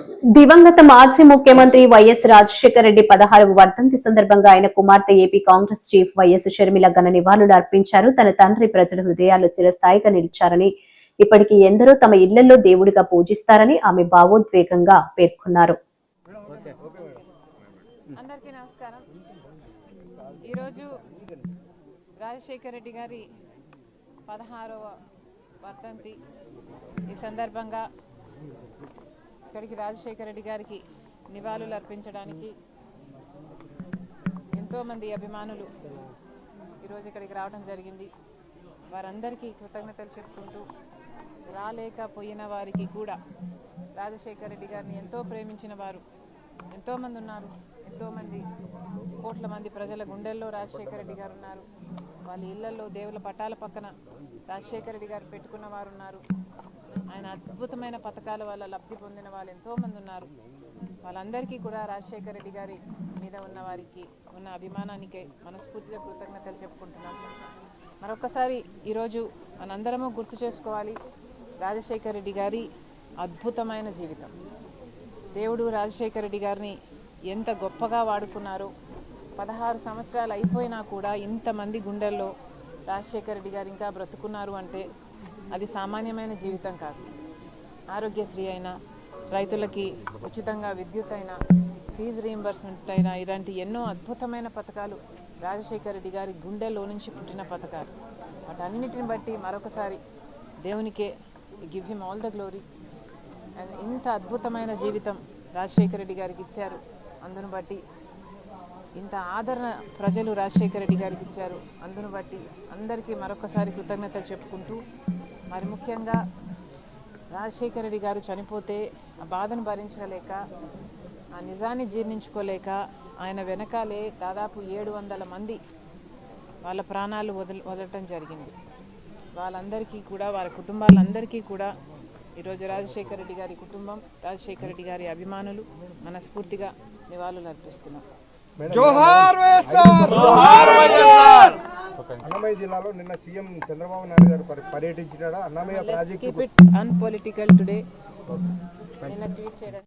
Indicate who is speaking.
Speaker 1: దివంగత మాజీ ముఖ్యమంత్రి వైఎస్ రాజశేఖర రెడ్డి 16వ వర్ధంతి సందర్భంగా ఆయన కుమార్తె AP Congress chief YS Sharmila ఘన నివాళులు అర్పించారు. తన తండ్రి ప్రజల హృదయాల్లో చిరస్థాయిగా నిలిచారని, ఇప్పటికీ ఎందరో తమ ఇళ్లలో దేవుడిగా పూజిస్తారని ఆమె భావోద్వేగంగా పేర్కొన్నారు.
Speaker 2: అందరికీ నమస్కారం. ఈరోజు రాజశేఖర రెడ్డి గారి 16వ వర్ధంతి. ఈ సందర్భంగా ఇక్కడికి రాజశేఖర రెడ్డి గారికి నివాళులు అర్పించడానికి ఎంతోమంది అభిమానులు ఈరోజు ఇక్కడికి రావడం జరిగింది. వారందరికీ కృతజ్ఞతలు చెప్పుకుంటూ, రాలేకపోయిన వారికి కూడా రాజశేఖర రెడ్డి గారిని ఎంతో ప్రేమించిన వారు ఎంతోమంది ఉన్నారు. ఎంతోమంది కోట్ల మంది ప్రజల గుండెల్లో రాజశేఖర రెడ్డి గారు ఉన్నారు. వాళ్ళ ఇళ్లలో దేవుల పటాల పక్కన రాజశేఖర రెడ్డి గారు పెట్టుకున్న వారు ఉన్నారు. ఆయన అద్భుతమైన పథకాల వల్ల లబ్ధి పొందిన వాళ్ళు ఎంతోమంది ఉన్నారు. వాళ్ళందరికీ కూడా రాజశేఖర రెడ్డి గారి మీద ఉన్న వారికి ఉన్న అభిమానానికి మనస్ఫూర్తిగా కృతజ్ఞతలు చెప్పుకుంటున్నాం. మరొకసారి ఈరోజు మనందరము గుర్తు చేసుకోవాలి, రాజశేఖర రెడ్డి గారి అద్భుతమైన జీవితం. దేవుడు రాజశేఖర రెడ్డి గారిని ఎంత గొప్పగా వాడుకున్నారో. 16 సంవత్సరాలు అయిపోయినా కూడా ఇంతమంది గుండెల్లో రాజశేఖర రెడ్డి గారు ఇంకా బ్రతుకున్నారు అంటే అది సామాన్యమైన జీవితం కాదు. ఆరోగ్యశ్రీ అయినా, రైతులకి ఉచితంగా విద్యుత్ అయినా, ఫీజు రీయింబర్స్మెంట్ అయినా, ఇలాంటి ఎన్నో అద్భుతమైన పథకాలు రాజశేఖర రెడ్డి గారి గుండెల్లో నుంచి పుట్టిన పథకాలు. వాటన్నిటిని బట్టి మరొకసారి దేవునికే give him all the glory. And ఇంత అద్భుతమైన జీవితం రాజశేఖర రెడ్డి గారికి ఇచ్చారు. అందును బట్టి ఇంత ఆదరణ ప్రజలు రాజశేఖర రెడ్డి గారికి ఇచ్చారు. అందును బట్టి అందరికీ మరొకసారి కృతజ్ఞతలు చెప్పుకుంటూ, మరి ముఖ్యంగా రాజశేఖర రెడ్డి గారు చనిపోతే ఆ బాధను భరించలేక, ఆ నిజాన్ని జీర్ణించుకోలేక ఆయన వెనకాలే దాదాపు 700 మంది వాళ్ళ ప్రాణాలు వదలటం జరిగింది. వాళ్ళందరికీ కూడా, వారి కుటుంబాలందరికీ కూడా ఈరోజు రాజశేఖర రెడ్డి గారి కుటుంబం, రాజశేఖర రెడ్డి గారి అభిమానులు మనస్ఫూర్తిగా నివాళులు అర్పిస్తున్నాం.
Speaker 3: అన్నమయ్య జిల్లాలో నిన్న సీఎం చంద్రబాబు నాయుడు గారు పర్యటించారు. అన్నమయ్య ప్రాజెక్ట్
Speaker 2: అన్పొలిటికల్ టుడే నిన్న ట్వీట్ చేయడం